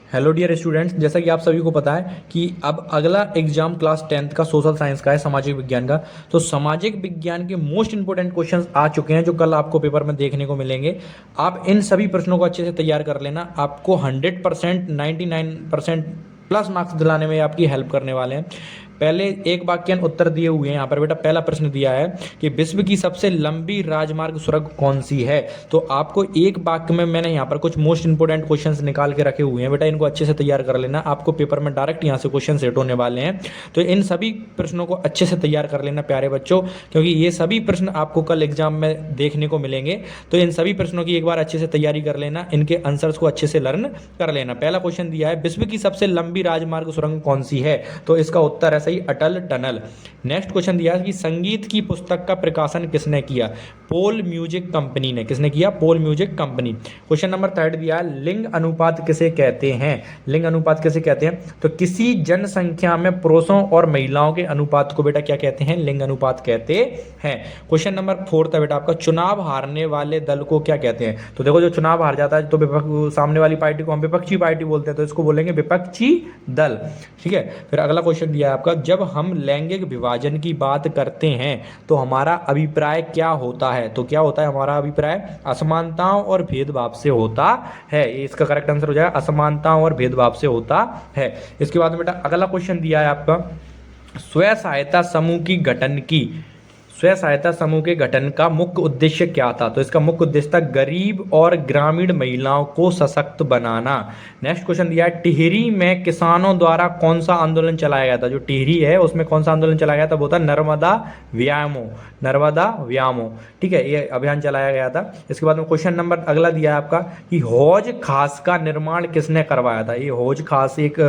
Hello dear students, जैसा कि आप सभी को पता है कि अब अगला एग्जाम क्लास 10th का सोशल साइंस का है, सामाजिक विज्ञान का। तो सामाजिक विज्ञान के मोस्ट इंपोर्टेंट क्वेश्चंस आ चुके हैं जो कल आपको पेपर में देखने को मिलेंगे। आप इन सभी प्रश्नों को अच्छे से तैयार कर लेना। आपको 100% 99% प्लस मार्क्स दिलाने में आपकी हेल्प करने वाले हैं। पहले एक वाक्य उत्तर दिए हुए हैं यहाँ पर। बेटा पहला प्रश्न दिया है कि विश्व की सबसे लंबी राजमार्ग सुरंग कौन सी है। तो आपको एक वाक्य में मैंने यहाँ पर कुछ मोस्ट इंपोर्टेंट क्वेश्चंस निकाल के रखे हुए हैं। बेटा इनको अच्छे से तैयार कर लेना, आपको पेपर में डायरेक्ट यहाँ से क्वेश्चन सेट होने वाले हैं। तो इन सभी प्रश्नों को अच्छे से तैयार कर लेना प्यारे बच्चों, क्योंकि ये सभी प्रश्न आपको कल एग्जाम में देखने को मिलेंगे। तो इन सभी प्रश्नों की एक बार अच्छे से तैयारी कर लेना, इनके आंसर्स को अच्छे से लर्न कर लेना। पहला क्वेश्चन दिया है विश्व की सबसे लंबी राजमार्ग सुरंग कौन सी है। तो इसका उत्तर है सही अटल टनल। नेक्स्ट क्वेश्चन दिया है कि संगीत की पुस्तक का प्रकाशन किसने किया। पोल म्यूजिक कंपनी ने। किसने किया? पोल म्यूजिक कंपनी। क्वेश्चन नंबर 3 दिया है लिंग अनुपात किसे कहते हैं। लिंग अनुपात किसे कहते हैं? तो किसी जनसंख्या में पुरुषों और महिलाओं के अनुपात को बेटा क्या कहते हैं? लिंग अनुपात कहते हैं। क्वेश्चन नंबर 4 था बेटा आपका, चुनाव हारने वाले दल को क्या कहते हैं। तो देखो जो चुनाव हार जाता है तो सामने वाली पार्टी को हम विपक्षी पार्टी बोलते हैं, तो इसको बोलेंगे विपक्षी दल। ठीक है। फिर अगला क्वेश्चन दिया है आपका, जब हम लैंगिक विभाजन की बात करते हैं तो हमारा अभिप्राय क्या होता है। तो क्या होता है हमारा अभिप्राय? असमानताओं और भेदभाव से होता है। इसका करेक्ट आंसर हो जाएगा असमानताओं और भेदभाव से होता है। इसके बाद में बेटा अगला क्वेश्चन दिया है आपका, स्वयं सहायता समूह की गठन की स्वयं सहायता समूह के गठन का मुख्य उद्देश्य क्या था। तो इसका मुख्य उद्देश्य था गरीब और ग्रामीण महिलाओं को सशक्त बनाना। नेक्स्ट क्वेश्चन दिया है टिहरी में किसानों द्वारा कौन सा आंदोलन चलाया गया था। जो टिहरी है उसमें कौन सा आंदोलन चलाया गया था? वो था नर्मदा व्यायामो। नर्मदा व्यायामो। ठीक है, ये अभियान चलाया गया था। इसके बाद में क्वेश्चन नंबर अगला दिया है आपका कि हौज खास का निर्माण किसने करवाया था। ये हौज खास एक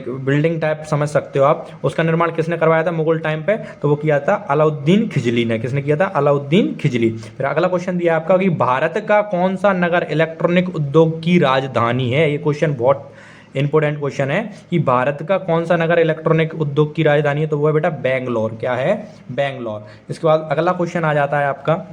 बिल्डिंग टाइप समझ सकते हो आप, उसका निर्माण किसने करवाया था मुगल टाइम पे। तो वो किया था अलाउद्दीन खिजली ने। किसने किया था? अलाउद्दीन खिजली। फिर अगला क्वेश्चन दिया आपका कि भारत का कौन सा नगर इलेक्ट्रॉनिक उद्योग की राजधानी है। ये क्वेश्चन बहुत इंपोर्टेंट क्वेश्चन है कि भारत का कौन सा नगर इलेक्ट्रॉनिक उद्योग की राजधानी है। तो वो है बेटा बेंगलोर। क्या है? बेंगलोर। इसके बाद अगला क्वेश्चन आ जाता है आपका,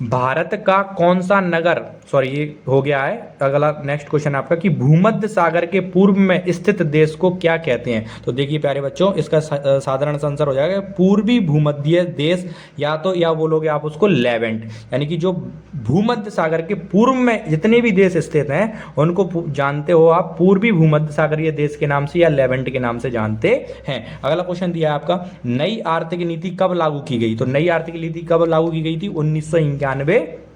भारत का कौन सा नगर, सॉरी ये हो गया है। अगला नेक्स्ट क्वेश्चन आपका कि भूमध्य सागर के पूर्व में स्थित देश को क्या कहते हैं। तो देखिए प्यारे बच्चों, इसका साधारण आंसर हो जाएगा पूर्वी भूमध्य देश, या बोलोगे आप उसको लेवेंट। यानी कि जो भूमध्य सागर के पूर्व में जितने भी देश स्थित हैं उनको जानते हो आप पूर्वी भूमध्य सागरीय देश के नाम से या लेवेंट के नाम से जानते हैं। अगला क्वेश्चन दिया है आपका, नई आर्थिक नीति कब लागू की गई। तो नई आर्थिक नीति कब लागू की गई थी? 1991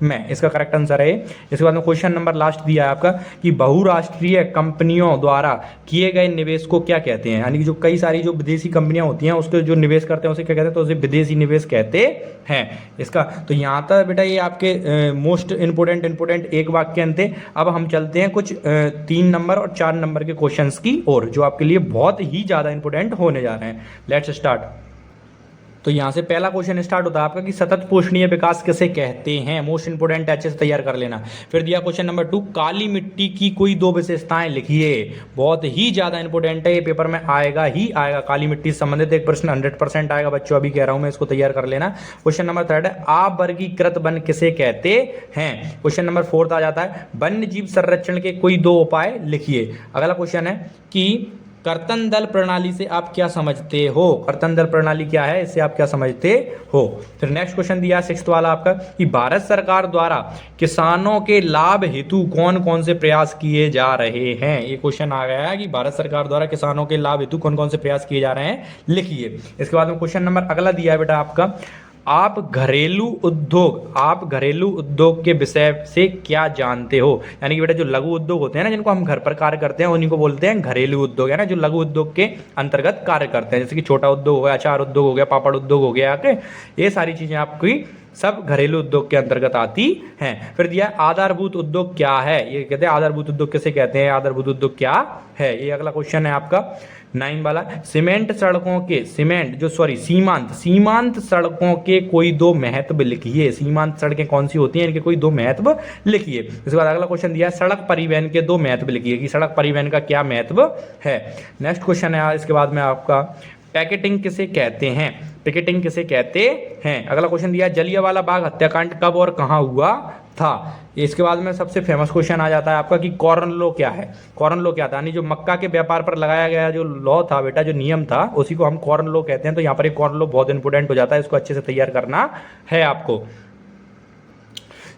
में। इसका करेक्ट आंसर है। इसके बाद में क्वेश्चन नंबर लास्ट दिया है आपका कि बहुराष्ट्रीय कंपनियों द्वारा किए गए निवेश को क्या कहते हैं। यानी कि जो कई सारी जो विदेशी कंपनियां होती हैं उसके जो निवेश करते हैं उसे क्या कहते हैं? तो उसे विदेशी निवेश कहते हैं। इसका तो यहाँ तक बेटा ये आपके मोस्ट इंपोर्टेंट एक वाक्य थे। अब हम चलते हैं कुछ 3 नंबर और 4 नंबर के क्वेश्चन की ओर, जो आपके लिए बहुत ही ज्यादा इंपोर्टेंट होने जा रहे हैं। Let's start. तो यहाँ से पहला क्वेश्चन स्टार्ट होता है आपका कि सतत पोषणीय विकास किसे कहते हैं। मोस्ट इंपोर्टेंट, अच्छे से तैयार कर लेना। फिर दिया क्वेश्चन नंबर 2, काली मिट्टी की कोई 2 विशेषताएं लिखिए। बहुत ही ज्यादा इंपोर्टेंट है, ये पेपर में आएगा ही आएगा। काली मिट्टी से संबंधित एक प्रश्न 100% आएगा बच्चों, अभी कह रहा हूं मैं, इसको तैयार कर लेना। क्वेश्चन नंबर 3 है अवर्गीकृत वन किसे कहते हैं। क्वेश्चन नंबर 4 आ जाता है वन्य जीव संरक्षण के कोई 2 उपाय लिखिए। अगला क्वेश्चन है कि कर्तन दल प्रणाली से आप क्या समझते हो। कर्तन दल प्रणाली क्या है, इससे आप क्या समझते हो। फिर नेक्स्ट क्वेश्चन दिया 6th वाला आपका कि भारत सरकार द्वारा किसानों के लाभ हेतु कौन कौन से प्रयास किए जा रहे हैं। ये क्वेश्चन आ गया है कि भारत सरकार द्वारा किसानों के लाभ हेतु कौन कौन से प्रयास किए जा रहे हैं, लिखिए। इसके बाद में क्वेश्चन नंबर अगला दिया है बेटा आपका, आप घरेलू उद्योग के विषय से क्या जानते हो। यानी कि बेटा जो लघु उद्योग होते हैं ना, जिनको हम घर पर कार्य करते हैं, उन्हीं को बोलते हैं घरेलू उद्योग, है ना, जो लघु उद्योग के अंतर्गत कार्य करते हैं। जैसे कि छोटा उद्योग हो गया, अचार उद्योग हो गया, पापड़ उद्योग हो गया, ये सारी चीजें आपकी सब घरेलू उद्योग के अंतर्गत आती हैं। फिर दिया आधारभूत उद्योग क्या है। ये कहते हैं आधारभूत उद्योग किसे कहते हैं, आधारभूत उद्योग क्या है। ये अगला क्वेश्चन है आपका 9 वाला, सीमांत सड़कों के कोई 2 महत्व लिखिए। सीमांत सड़कें कौन सी होती हैं, इनके कोई 2 महत्व लिखिए। इसके बाद अगला क्वेश्चन दिया सड़क परिवहन के 2 महत्व लिखिए, कि सड़क परिवहन का क्या महत्व है। नेक्स्ट क्वेश्चन है इसके बाद में आपका पैकेटिंग किसे कहते हैं? पिकेटिंग किसे कहते हैं? अगला क्वेश्चन दिया जलियांवाला बाग हत्याकांड कब और कहां हुआ था? इसके बाद में सबसे फेमस क्वेश्चन आ जाता है आपका कि कॉर्न लॉ क्या है? कॉर्न लॉ क्या था? यानी जो मक्का के व्यापार पर लगाया गया जो लॉ था बेटा, जो नियम था, उसी को हम कॉर्न लॉ कहते हैं। तो यहाँ पर एक कॉर्न लॉ बहुत इंपॉर्टेंट हो जाता है, इसको अच्छे से तैयार करना है आपको।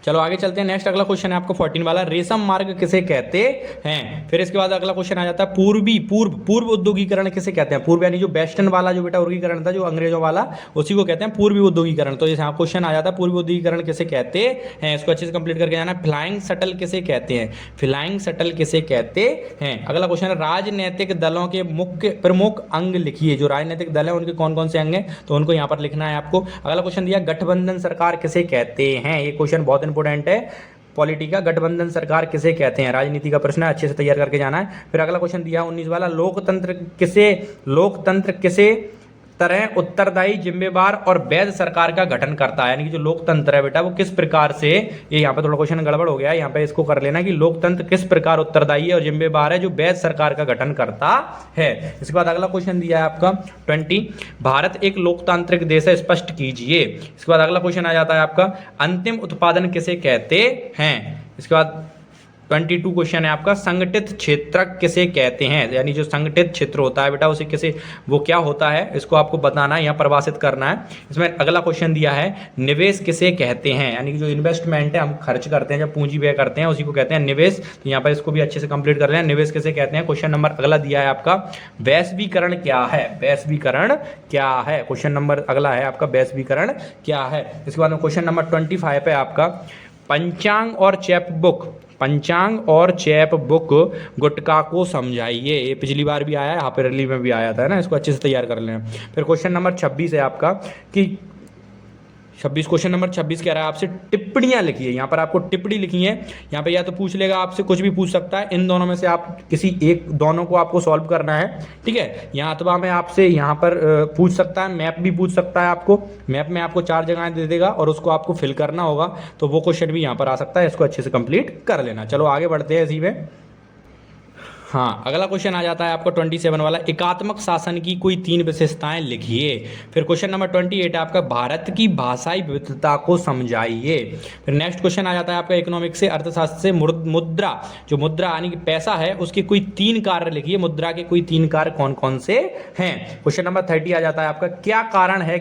चलो आगे चलते हैं। नेक्स्ट अगला क्वेश्चन है आपको 14 वाला, रेशम मार्ग किसे कहते हैं? फिर इसके बाद अगला क्वेश्चन आ जाता है पूर्व उद्योगीकरण किसे कहते हैं? पूर्व यानी जो वेस्टर्न वाला जो बेटा वर्गीकरण था, जो अंग्रेजों वाला, उसी को कहते हैं पूर्वी उद्योगीकरण। तो जैसे क्वेश्चन आ जाता है पूर्वी उद्योगीकरण किसे कहते हैं, इसको अच्छे से कंप्लीट करके जाना। फ्लाइंग शटल किसे कहते हैं? फ्लाइंग शटल किसे कहते हैं? अगला क्वेश्चन है राजनीतिक दलों के मुख्य प्रमुख अंग लिखिए। जो राजनीतिक दल है उनके कौन कौन से अंग हैं, तो उनको यहाँ पर लिखना है आपको। अगला क्वेश्चन दिया गठबंधन सरकार किसे कहते हैं? ये क्वेश्चन बहुत इंपॉर्टेंट है पॉलिटी का। गठबंधन सरकार किसे कहते हैं? राजनीति का प्रश्न है, अच्छे से तैयार करके जाना है। फिर अगला क्वेश्चन दिया 19 वाला, लोकतंत्र किसे तरह उत्तरदायी, जिम्मेवार और वैध सरकार का गठन करता है? यानी कि जो लोकतंत्र है बेटा वो किस प्रकार से, ये यहाँ पे थोड़ा क्वेश्चन गड़बड़ हो गया है, यहाँ पे इसको कर लेना कि लोकतंत्र किस प्रकार उत्तरदायी और जिम्मेवार है, जो वैध सरकार का गठन करता है। इसके बाद अगला क्वेश्चन दिया है आपका 20, भारत एक लोकतांत्रिक देश है, स्पष्ट कीजिए। इसके बाद अगला क्वेश्चन आ जाता है आपका अंतिम उत्पादन किसे कहते हैं? इसके बाद 22 क्वेश्चन है आपका संगठित क्षेत्र किसे कहते हैं? यानी जो संगठित क्षेत्र होता है बेटा उसे किसे, वो क्या होता है, इसको आपको बताना है, यहाँ परिभाषित करना है। इसमें अगला क्वेश्चन दिया है निवेश किसे कहते हैं? यानी कि जो इन्वेस्टमेंट है, हम खर्च करते हैं, जब पूंजी व्यय करते हैं, उसी को कहते हैं निवेश। तो यहाँ पर इसको भी अच्छे से कंप्लीट कर लें, निवेश किसे कहते हैं। क्वेश्चन नंबर अगला दिया है आपका वैश्वीकरण क्या है? वैश्वीकरण क्या है? क्वेश्चन नंबर अगला है आपका वैश्वीकरण क्या है। इसके बाद में क्वेश्चन नंबर 25 है आपका पंचांग और चैप बुक गुटका को समझाइए। ये पिछली बार भी आया है, हाफ ईयरली में भी आया था ना, इसको अच्छे से तैयार कर लेना। फिर क्वेश्चन नंबर 26 है आपका कि 26 क्वेश्चन नंबर 26 कह रहा है आपसे टिप्पणियां लिखिए। यहाँ पर आपको टिप्पणी लिखी है, यहाँ पे या तो पूछ लेगा आपसे, कुछ भी पूछ सकता है, इन दोनों में से आप किसी एक, दोनों को आपको सॉल्व करना है, ठीक है। यहाँ अथवा में आपसे यहाँ पर पूछ सकता है, मैप भी पूछ सकता है आपको, मैप में आपको 4 जगहें दे देगा और उसको आपको फिल करना होगा, तो वो क्वेश्चन भी यहाँ पर आ सकता है, इसको अच्छे से कंप्लीट कर लेना। चलो आगे बढ़ते हैं इसी में। हाँ, अगला क्वेश्चन आ जाता है आपको 27 वाला, एकात्मक शासन की कोई 3 विशेषताएं लिखिए। फिर क्वेश्चन नंबर 28 है आपका भारत की भाषाई विविधता को समझाइए। फिर नेक्स्ट क्वेश्चन आ जाता है आपका इकोनॉमिक्स से, अर्थशास्त्र से, मुद्रा, जो मुद्रा यानी कि पैसा है, उसके कोई 3 कार्य लिखिए। मुद्रा के कोई 3 कार्य कौन कौन से हैं। क्वेश्चन नंबर 30 आ जाता है आपका क्या कारण है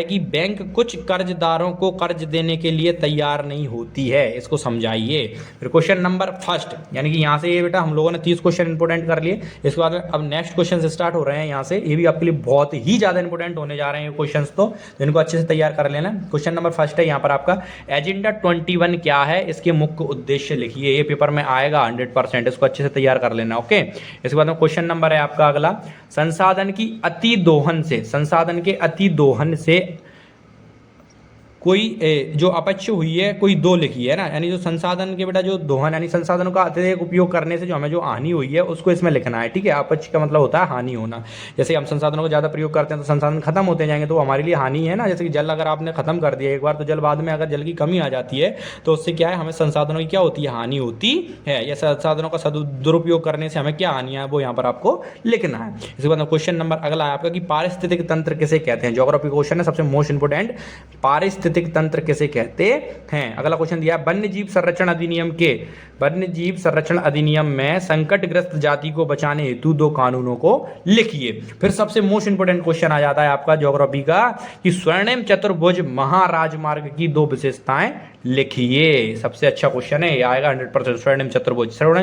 कि बैंक कुछ कर्जदारों को कर्ज देने के लिए तैयार नहीं होती है, इसको समझाइए। फिर क्वेश्चन नंबर 1 यानी कि यहाँ से ये बेटा हम लोगों ने 30 क्वेश्चन इंपोर्टेंट कर लिए। इसके बाद में अब नेक्स्ट क्वेश्चन से स्टार्ट हो रहे हैं, यहाँ से ये भी आपके लिए बहुत ही ज्यादा इंपोर्टेंट होने जा रहे हैं क्वेश्चन, तो इनको अच्छे से तैयार कर लेना। क्वेश्चन नंबर 1 है यहाँ पर आपका एजेंडा 21 क्या है, इसके मुख्य उद्देश्य लिखिए। ये पेपर में आएगा 100%, इसको अच्छे से तैयार कर लेना, ओके। इसके बाद में क्वेश्चन नंबर है आपका अगला, संसाधन के अति दोहन से कोई जो अपच्य हुई है, कोई 2 लिखी है ना, यानी जो संसाधन के बेटा जो दोहन, यानी संसाधनों का अत्यधिक उपयोग करने से जो हमें जो हानि हुई है उसको इसमें लिखना है, ठीक है। अपच्य का मतलब होता है हानि होना। जैसे हम संसाधनों को ज़्यादा प्रयोग करते हैं तो संसाधन खत्म होते जाएंगे, तो हमारे लिए हानि है ना। जैसे कि जल अगर आपने खत्म कर दिया एक बार, तो जल बाद में अगर जल की कमी आ जाती है तो उससे क्या है, हमें संसाधनों की क्या होती है, हानि होती है। या संसाधनों का दुरुपयोग करने से हमें क्या हानि है, वो यहाँ पर आपको लिखना है। इसके बाद क्वेश्चन नंबर अगला है आपका कि पारिस्थितिक तंत्र किसे कहते हैं। ज्योग्राफी क्वेश्चन है, सबसे मोस्ट इंपोर्टेंट, पारिस्थितिक तंत्र किसे कहते हैं। अगला क्वेश्चन दिया वन्य जीव संरक्षण अधिनियम में संकटग्रस्त जाति को बचाने हेतु 2 कानूनों को लिखिए। फिर सबसे मोस्ट इंपोर्टेंट क्वेश्चन आ जाता है आपका ज्योग्राफी का कि स्वर्णिम चतुर्भुज महाराजमार्ग की 2 विशेषताएं लिखिए। सबसे अच्छा क्वेश्चन है, ये आएगा 100%। स्वर्णिम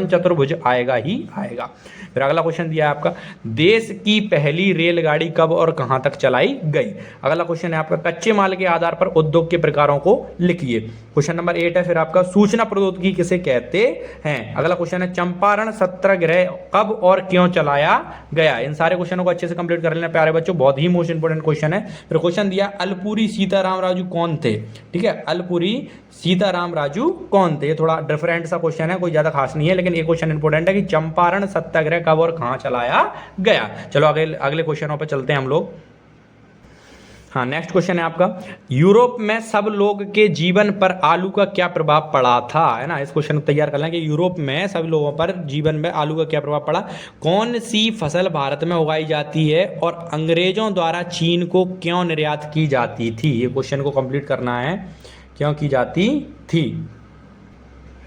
चतुर्भुज आएगा ही आएगा। फिर अगला क्वेश्चन दिया है आपका देश की पहली रेलगाड़ी कब और कहां तक चलाई गई। अगला क्वेश्चन है आपका कच्चे माल के आधार पर उद्योग के प्रकारों को लिखिए। क्वेश्चन नंबर 8 है फिर आपका सूचना प्रौद्योगिकी किसे कहते हैं। अगला क्वेश्चन है चंपारण सत्याग्रह कब और क्यों चलाया गया। इन सारे क्वेश्चनों को अच्छे से कंप्लीट कर लेना प्यारे बच्चों, बहुत ही मोस्ट इंपोर्टेंट क्वेश्चन है। फिर क्वेश्चन दिया अलपुरी सीताराम राजू कौन थे, ठीक है। अलपुरी सीताराम राजू कौन थे, थोड़ा डिफरेंट सा क्वेश्चन है, कोई ज्यादा खास नहीं है, लेकिन एक क्वेश्चन इंपोर्टेंट है कि चंपारण सत्याग्रह कब और कहां चलाया गया। चलो अगले क्वेश्चनों पर चलते हैं हम लोग। हाँ, नेक्स्ट क्वेश्चन है आपका, यूरोप में सब लोग के जीवन पर आलू का क्या प्रभाव पड़ा था, है ना। इस क्वेश्चन को तैयार कर लें कि यूरोप में सब लोगों पर जीवन में आलू का क्या प्रभाव पड़ा, कौन सी फसल भारत में उगाई जाती है और अंग्रेजों द्वारा चीन को क्यों निर्यात की जाती थी। ये क्वेश्चन को कंप्लीट करना है, क्यों की जाती थी।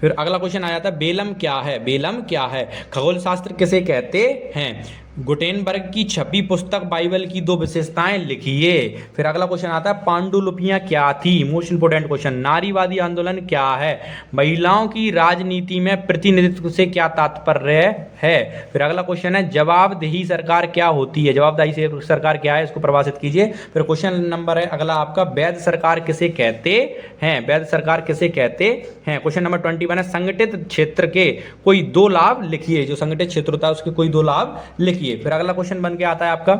फिर अगला क्वेश्चन आ जाता है, बेलम क्या है, बेलम क्या है, खगोल शास्त्र किसे कहते हैं, गुटेनबर्ग की छपी पुस्तक बाइबल की 2 विशेषताएं लिखिए। फिर अगला क्वेश्चन आता है, पांडुलिपियां क्या थी, मोस्ट इंपोर्टेंट क्वेश्चन, नारीवादी आंदोलन क्या है, महिलाओं की राजनीति में प्रतिनिधित्व से क्या तात्पर्य है। फिर अगला क्वेश्चन है, जवाबदेही सरकार क्या होती है, जवाबदेही सरकार क्या है, इसको परिभाषित कीजिए। फिर क्वेश्चन नंबर है अगला आपका, वैध सरकार किसे कहते हैं, वैध सरकार किसे कहते हैं। क्वेश्चन नंबर 21 है, संगठित क्षेत्र के कोई 2 लाभ लिखिए, जो संगठित क्षेत्र होता है उसके कोई 2 लाभ लिखिए। फिर अगला क्वेश्चन बन के आता है आपका,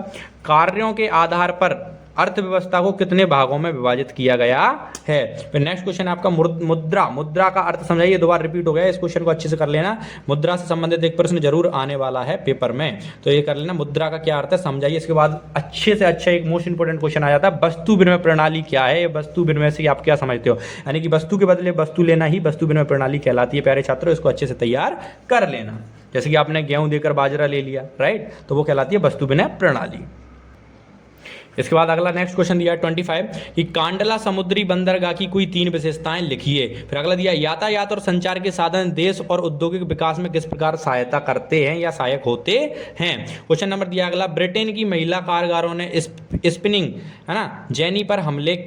कार्यों के आधार पर अर्थव्यवस्था को कितने भागों में विभाजित किया गया है। फिर नेक्स्ट क्वेश्चन आपका, मुद्रा, मुद्रा का अर्थ समझाइए, दोबारा रिपीट हो गया, इस क्वेश्चन को अच्छे से कर लेना, मुद्रा से संबंधित एक प्रश्न जरूर आने वाला है पेपर में, तो ये कर लेना, मुद्रा का क्या अर्थ है समझाइए। इसके बाद अच्छे से अच्छा एक मोस्ट इंपोर्टेंट क्वेश्चन आ जाता है, वस्तु विनिमय प्रणाली क्या है, वस्तु विनिमय से आप क्या समझते हो, यानी कि वस्तु के बदले वस्तु लेना ही वस्तु विनिमय प्रणाली कहलाती है। प्यारे छात्रों, इसको अच्छे से तैयार कर लेना। जैसे कि आपने गेहूं देकर बाजरा ले लिया, राइट, तो वो कहलाती है वस्तु विनिमय प्रणाली। इसके बाद अगला नेक्स्ट क्वेश्चन दिया है 25 कि कांडला समुद्री बंदरगाह की कोई 3 विशेषताएं लिखिए। फिर अगला दिया, यातायात और संचार के साधन देश और औद्योगिक विकास में किस प्रकार सहायता करते हैं या सहायक होते हैं। क्वेश्चन नंबर दिया अगला, ब्रिटेन की महिला कामगारों ने स्पिनिंग, है ना, जेनी पर हमले।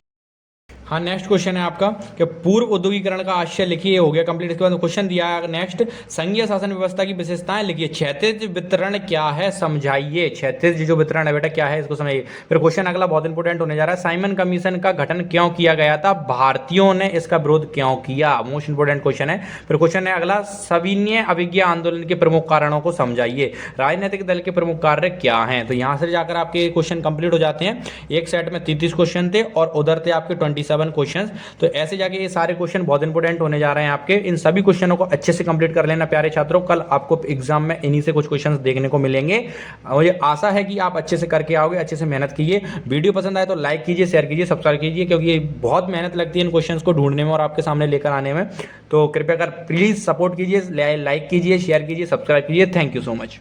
हाँ, नेक्स्ट क्वेश्चन है आपका कि पूर्व औद्योगिकरण का आशय लिखिए, हो गया कंप्लीट। इसके बाद क्वेश्चन दिया है नेक्स्ट, संघीय शासन व्यवस्था की विशेषताएं लिखिए, क्षैतिज वितरण क्या है समझाइए, क्षैतिज जो वितरण है बेटा क्या है इसको समझाइए। फिर क्वेश्चन अगला बहुत इंपॉर्टेंट होने जा रहा है, साइमन कमीशन का गठन क्यों किया गया था, भारतीयों ने इसका विरोध क्यों किया, मोस्ट इंपोर्टेंट क्वेश्चन है। फिर क्वेश्चन है अगला, सविनय अवज्ञा आंदोलन के प्रमुख कारणों को समझाइए, राजनीतिक दल के प्रमुख कार्य क्या हैं। तो यहां से जाकर आपके क्वेश्चन कंप्लीट हो जाते हैं। एक सेट में 33 क्वेश्चन थे और उधर थे आपके 27 क्वेश्चंस। तो ऐसे जाके ये सारे क्वेश्चन बहुत इंपॉर्टेंट होने जा रहे हैं आपके, इन सभी क्वेश्चनों को अच्छे से कंप्लीट कर लेना प्यारे छात्रों, कल आपको एग्जाम में इन्हीं से कुछ क्वेश्चंस देखने को मिलेंगे। मुझे आशा है कि आप अच्छे से करके आओगे, अच्छे से मेहनत कीजिए। वीडियो पसंद आए तो लाइक कीजिए, शेयर कीजिए, सब्सक्राइब कीजिए, क्योंकि बहुत मेहनत लगती है इन क्वेश्चंस को ढूंढने में और आपके सामने लेकर आने में। तो कृपया कर प्लीज सपोर्ट कीजिए, लाइक कीजिए, शेयर कीजिए, सब्सक्राइब कीजिए। Thank you so much.